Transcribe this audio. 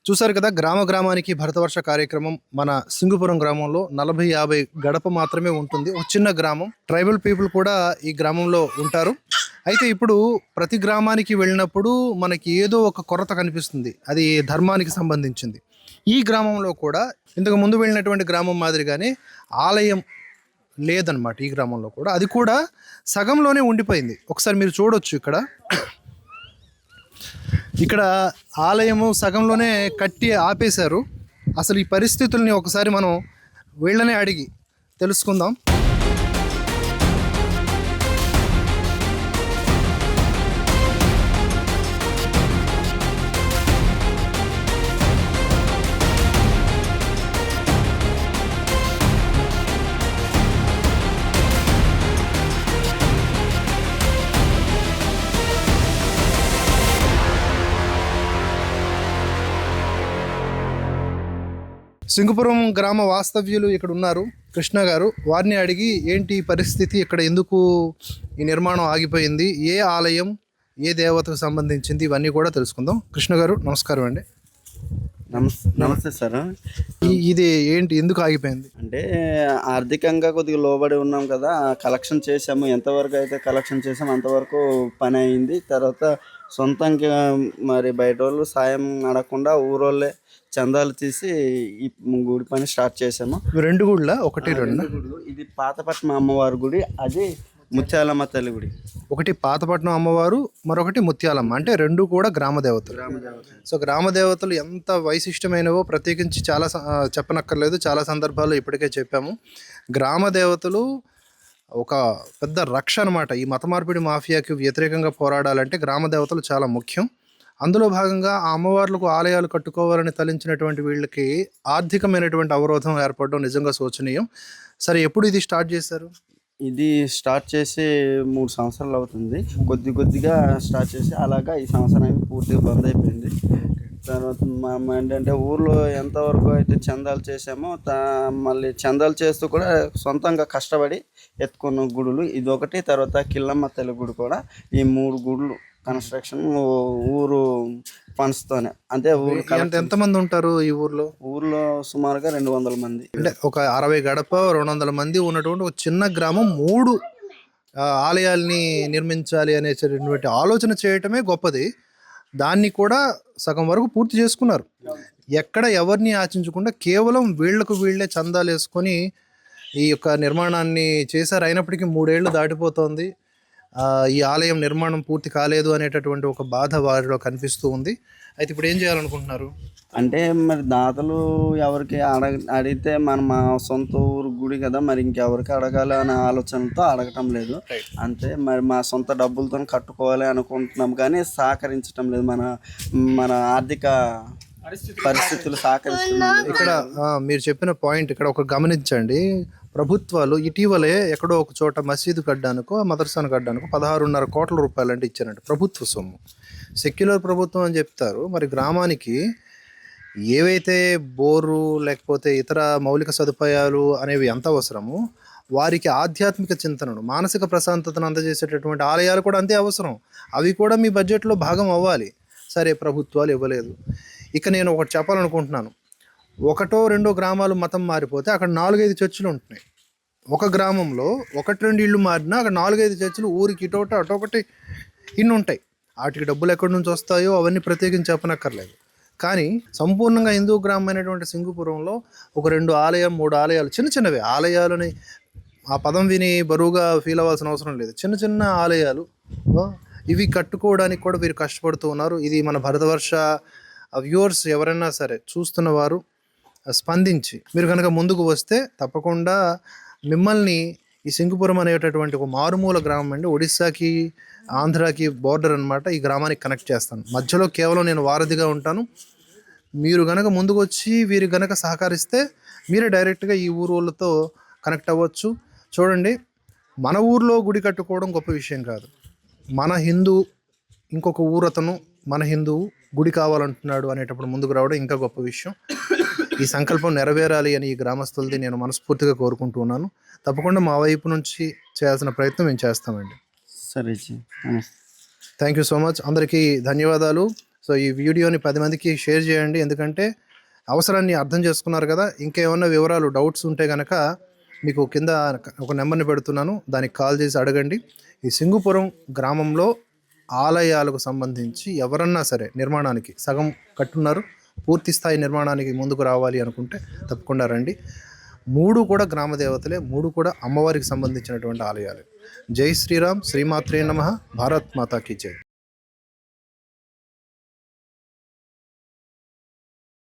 చూసారు కదా, గ్రామానికి భరతవర్ష కార్యక్రమం. మన సింగుపురం గ్రామంలో 40-50 గడప మాత్రమే ఉంటుంది. ఒక చిన్న గ్రామం. ట్రైబల్ పీపుల్ కూడా ఈ గ్రామంలో ఉంటారు. అయితే ఇప్పుడు ప్రతి గ్రామానికి వెళ్ళినప్పుడు మనకి ఏదో ఒక కొరత కనిపిస్తుంది. అది ధర్మానికి సంబంధించింది. ఈ గ్రామంలో కూడా ఇంతకు ముందు వెళ్ళినటువంటి గ్రామం మాదిరిగానే ఆలయం లేదనమాట. ఈ గ్రామంలో కూడా అది కూడా సగంలోనే ఉండిపోయింది. ఒకసారి మీరు చూడొచ్చు, ఇక్కడ ఆలయము సగంలోనే కట్టి ఆపేశారు. అసలు ఈ పరిస్థితుల్ని ఒకసారి మనం వీళ్ళనే అడిగి తెలుసుకుందాం. సింగుపురం గ్రామ వాస్తవ్యులు ఇక్కడ ఉన్నారు, కృష్ణ గారు. వారిని అడిగి ఏంటి పరిస్థితి, ఇక్కడ ఎందుకు ఈ నిర్మాణం ఆగిపోయింది, ఏ ఆలయం, ఏ దేవతకు సంబంధించింది, ఇవన్నీ కూడా తెలుసుకుందాం. కృష్ణ గారు నమస్కారం అండి. నమస్తే సార్. ఇది ఏంటి, ఎందుకు ఆగిపోయింది? అంటే ఆర్థికంగా కొద్దిగా లోబడి ఉన్నాం కదా, కలెక్షన్ చేసాము. ఎంతవరకు అయితే కలెక్షన్ చేసాము అంతవరకు పని అయింది. తర్వాత సొంతంగా మరి బయట వాళ్ళు సాయం అడగకుండా ఊరోళ్ళే చందాలు తీసి ఈ గుడి పని స్టార్ట్ చేసాము. రెండు గుడిలా? ఒకటి రెండు? ఇది పాతపట్నం అమ్మవారి గుడి, అది ముత్యాలమ్మ తల్లి గుడి. ఒకటి పాతపట్నం అమ్మవారు, మరొకటి ముత్యాలమ్మ. అంటే రెండు కూడా గ్రామ దేవతలు. సో గ్రామ దేవతలు ఎంత వైశిష్టమైనవో ప్రత్యేకించి చాలా చెప్పనక్కర్లేదు. చాలా సందర్భాల్లో ఇప్పటికే చెప్పాము. గ్రామ దేవతలు ఒక పెద్ద రక్ష అనమాట. ఈ మత మార్పిడి మాఫియాకి వ్యతిరేకంగా పోరాడాలంటే గ్రామ దేవతలు చాలా ముఖ్యం. అందులో భాగంగా ఆ అమ్మవార్లకు ఆలయాలు కట్టుకోవాలని తలించినటువంటి వీళ్ళకి ఆర్థికమైనటువంటి అవరోధం ఏర్పడడం నిజంగా శోచనీయం. సరే, ఎప్పుడు ఇది స్టార్ట్ చేశారు? ఇది స్టార్ట్ చేసి 3 సంవత్సరాలు అవుతుంది. కొద్దిగా స్టార్ట్ చేసి అలాగా ఈ సంవత్సరానికి పూర్తిగా బంద్ అయిపోయింది. తర్వాత మనం ఏంటంటే ఊర్లో ఎంతవరకు అయితే చందాలు చేసామో మళ్ళీ చందాలు చేస్తూ కూడా సొంతంగా కష్టపడి ఎత్తుకున్న గుడులు ఇదొకటి. తర్వాత కిల్లమ్మ తల్లి గుడి కూడా. ఈ 3 గుడులు కన్స్ట్రక్షన్ ఊరు ఫండ్స్తోనే. అంటే ఊరు ఎంతమంది ఉంటారు ఈ ఊర్లో? ఊర్లో సుమారుగా 200 మంది. అంటే ఒక 60 గడప 200 మంది ఉన్నటువంటి ఒక చిన్న గ్రామం 3 ఆలయాల్ని నిర్మించాలి అనేటువంటి ఆలోచన చేయటమే గొప్పది. దాన్ని కూడా సగం వరకు పూర్తి చేసుకున్నారు. ఎక్కడ ఎవరిని ఆశించకుండా కేవలం వీళ్ళే చందాలు వేసుకొని ఈ యొక్క నిర్మాణాన్ని చేశారు. అయినప్పటికీ 3 ఏళ్ళు దాటిపోతుంది. ఈ ఆలయం నిర్మాణం పూర్తి కాలేదు అనేటటువంటి ఒక బాధ వారిలో కనిపిస్తూ ఉంది. అయితే ఇప్పుడు ఏం చేయాలనుకుంటున్నారు? అంటే మరి దాతలు ఎవరికి అడిగితే మా సొంత ఊరు గుడి కదా, మరి ఇంకెవరికి అడగాలి అనే ఆలోచనతో అడగటం లేదు. అంతే, మరి మా సొంత డబ్బులతో కట్టుకోవాలి అనుకుంటున్నాం కానీ సహకరించటం లేదు. మన ఆర్థిక పరిస్థితులు సహకరిస్తున్నాం. ఇక్కడ మీరు చెప్పిన పాయింట్ ఇక్కడ ఒక గమనించండి. ప్రభుత్వాలు ఇటీవలే ఎక్కడో ఒక చోట మసీదు కట్టడానికో మదర్సాను కట్టడానికో 16.5 కోట్ల రూపాయలు అంటే ఇచ్చారంట, ప్రభుత్వ సొమ్ము. సెక్యులర్ ప్రభుత్వం అని చెప్తారు. మరి గ్రామానికి ఏవైతే బోరు లేకపోతే ఇతర మౌలిక సదుపాయాలు అనేవి ఎంత అవసరమో, వారికి ఆధ్యాత్మిక చింతనను, మానసిక ప్రశాంతతను అందజేసేటటువంటి ఆలయాలు కూడా అంతే అవసరం. అవి కూడా మీ బడ్జెట్లో భాగం అవ్వాలి. సరే, ప్రభుత్వాలు ఇవ్వలేదు. ఇక నేను ఒకటి చెప్పాలనుకుంటున్నాను. 1-2 గ్రామాలు మతం మారిపోతే అక్కడ 4-5 చర్చిలు ఉంటున్నాయి. ఒక గ్రామంలో 1-2 ఇళ్ళు మారినా అక్కడ 4-5 చర్చిలు ఊరికి ఇటోట అటొకటి ఇన్ని ఉంటాయి. వాటికి డబ్బులు ఎక్కడి నుంచి వస్తాయో అవన్నీ ప్రత్యేకించి చెప్పనక్కర్లేదు. కానీ సంపూర్ణంగా హిందూ గ్రామం అయినటువంటి సింగుపురంలో ఒక 2 ఆలయం 3 ఆలయాలు, చిన్నవే ఆలయాలని ఆ పదం విని బరువుగా ఫీల్ అవ్వాల్సిన అవసరం లేదు. చిన్న ఆలయాలు ఇవి కట్టుకోవడానికి కూడా వీరు కష్టపడుతూ ఉన్నారు. ఇది మన భరతవర్ష వ్యూవర్స్ ఎవరైనా సరే చూస్తున్న వారు స్పందించి మీరు కనుక ముందుకు వస్తే తప్పకుండా మిమ్మల్ని ఈ సింగుపురం అనేటటువంటి ఒక మారుమూల గ్రామం అండి, ఒడిస్సాకి ఆంధ్రాకి బోర్డర్ అనమాట, ఈ గ్రామానికి కనెక్ట్ చేస్తాను. మధ్యలో కేవలం నేను వారధిగా ఉంటాను. మీరు గనక ముందుకు వచ్చి వీరు గనక సహకరిస్తే మీరే డైరెక్ట్గా ఈ ఊరు వాళ్ళతో కనెక్ట్ అవ్వచ్చు. చూడండి, మన ఊర్లో గుడి కట్టుకోవడం గొప్ప విషయం కాదు. మన హిందూ ఇంకొక ఊరతను మన హిందువు గుడి కావాలంటున్నాడు అనేటప్పుడు ముందుకు రావడం ఇంకా గొప్ప విషయం. ఈ సంకల్పం నెరవేరాలి అని ఈ గ్రామస్తులది నేను మనస్ఫూర్తిగా కోరుకుంటున్నాను. తప్పకుండా మా వైపు నుంచి చేయాల్సిన ప్రయత్నం మేము చేస్తామండి. సరే, థ్యాంక్ యూ సో మచ్. అందరికీ ధన్యవాదాలు. సో ఈ వీడియోని 10 మందికి షేర్ చేయండి, ఎందుకంటే అవసరాన్ని అర్థం చేసుకున్నారు కదా. ఇంకేమన్నా వివరాలు డౌట్స్ ఉంటే కనుక మీకు కింద ఒక నెంబర్ని పెడుతున్నాను, దానికి కాల్ చేసి అడగండి. ఈ సింగుపురం గ్రామంలో ఆలయాలకు సంబంధించి ఎవరన్నా సరే నిర్మాణానికి సగం కట్టున్నారు, పూర్తి స్థాయి నిర్మాణానికి ముందుకు రావాలి అనుకుంటే తప్పకుండా రండి. 3 కూడా గ్రామ దేవతలే, 3 కూడా అమ్మవారికి సంబంధించినటువంటి ఆలయాలు. జై శ్రీరామ్, శ్రీమాత్రే నమః, భారత్ మాతాకి జై.